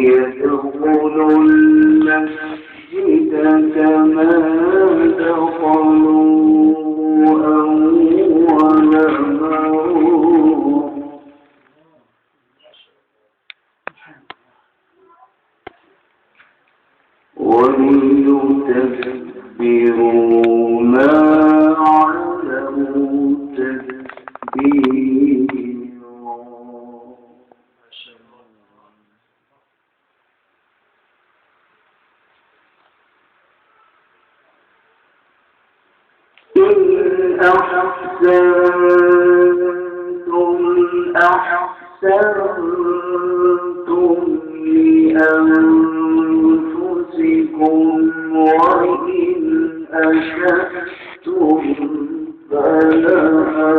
وليدخلوا المسجد كما دخلوا أول مرة وليتبروا ما علموا تتبيرا. إن أحسنتم أحسنتم لأنفسكم وإن أسأتم فلها.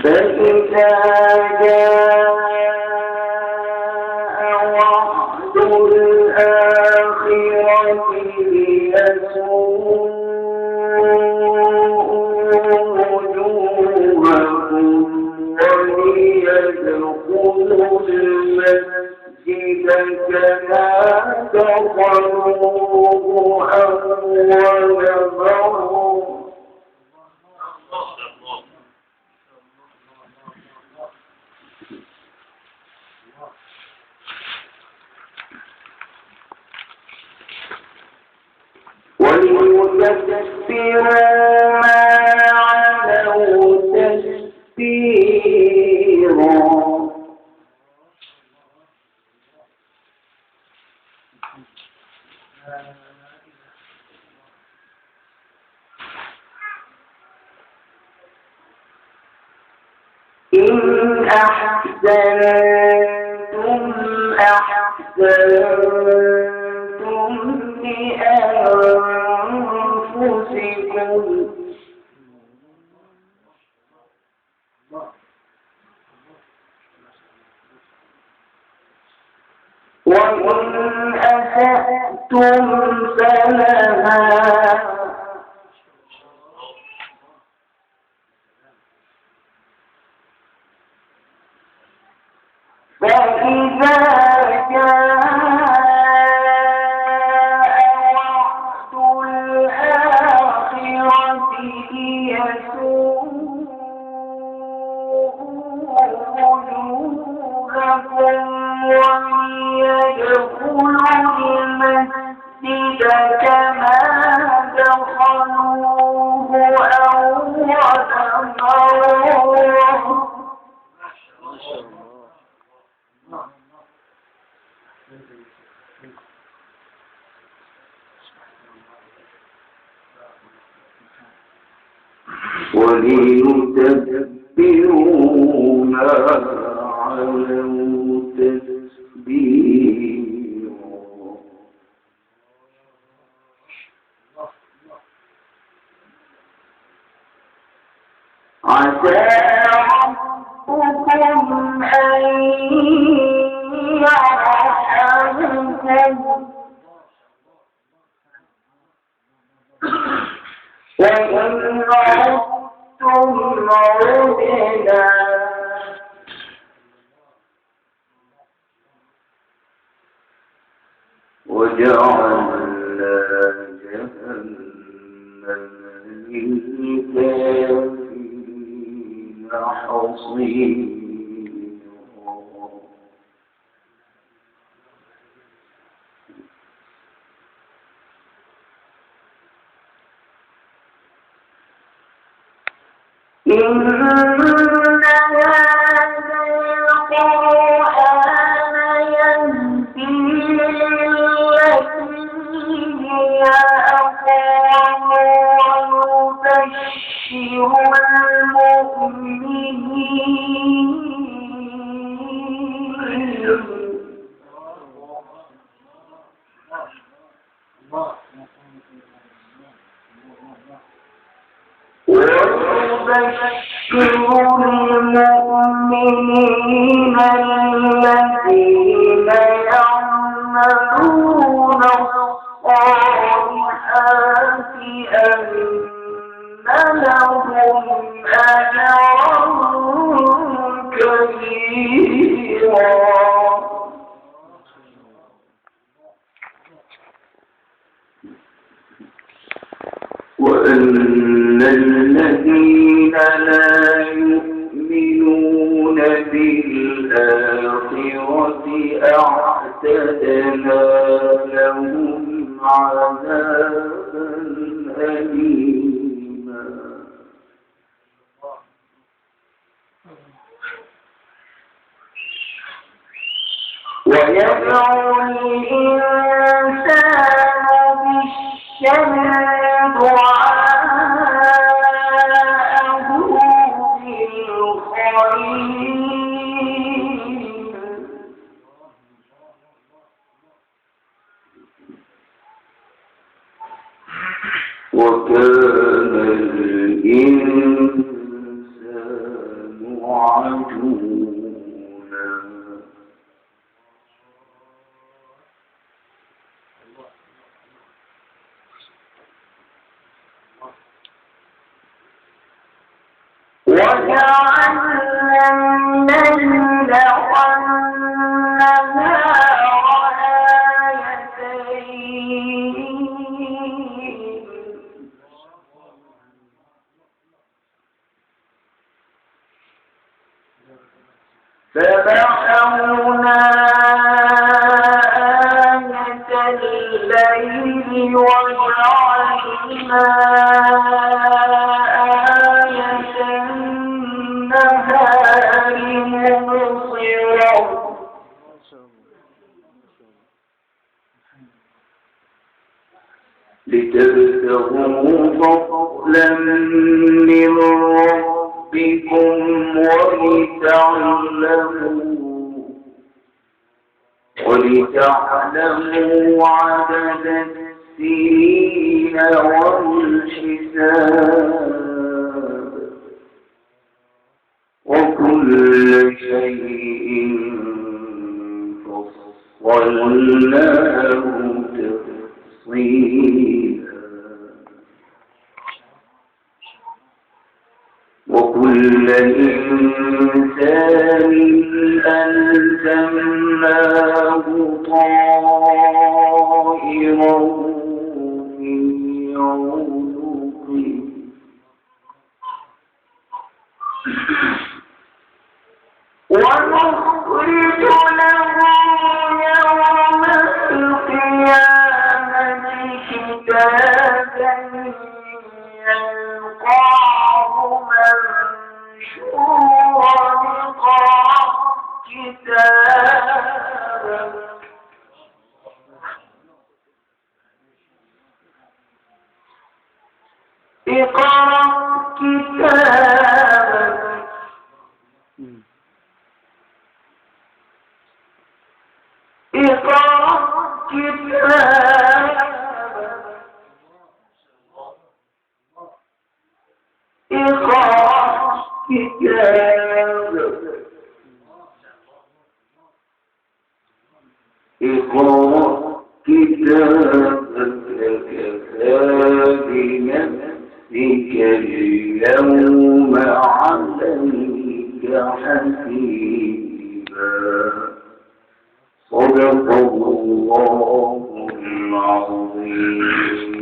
فإذا جاء وعد الآخرة ليسوءوا وجوهكم وليدخلوا المسجد كما دخلوه أول مرة وليتبروا ما علوا تتبيرا. إن أحسنتم أحسنتم لأنفسكم وإن أسأتم فلها. فإذا جاء وعد الآخرة ليسوءوا وجوهكم وليدخلوا المسجد كما دخلوه أول مرة وليتبروا ما علموا تتبيرا. عسى ربكم أن يرحمكم وإن عدتم عدنا وجعلنا جهنم للكافرين حصيرا. إن هذا القرآن يهدي للتي هي أقوم ويبشر المؤمنين ويبشر المؤمنين الذين يعملون الصالحات أن لهم أجرا كبيرا وأن الذين لا يؤمنون بالآخرة أعتدنا لهم عذابا أليما ويدعو الإنسان بالشر دعاءه بالخير وكان الإنسان عجولا وجعلنا الليل والنهار آيتين فمحونا آية الليل وجعلنا لتبتغوا فضلا من ربكم ولتعلموا عدد السنين والحساب وكل شيء فصلناه تفصيلا وكل إنسان ألزمناه طائره في عنقه ونخرج له يوم القيامة كتابا يلقاه منشورا اقرأ كتابك اقرأ كتابك كفى بنفسك اليوم عليك حسيبا صدق الله العظيم.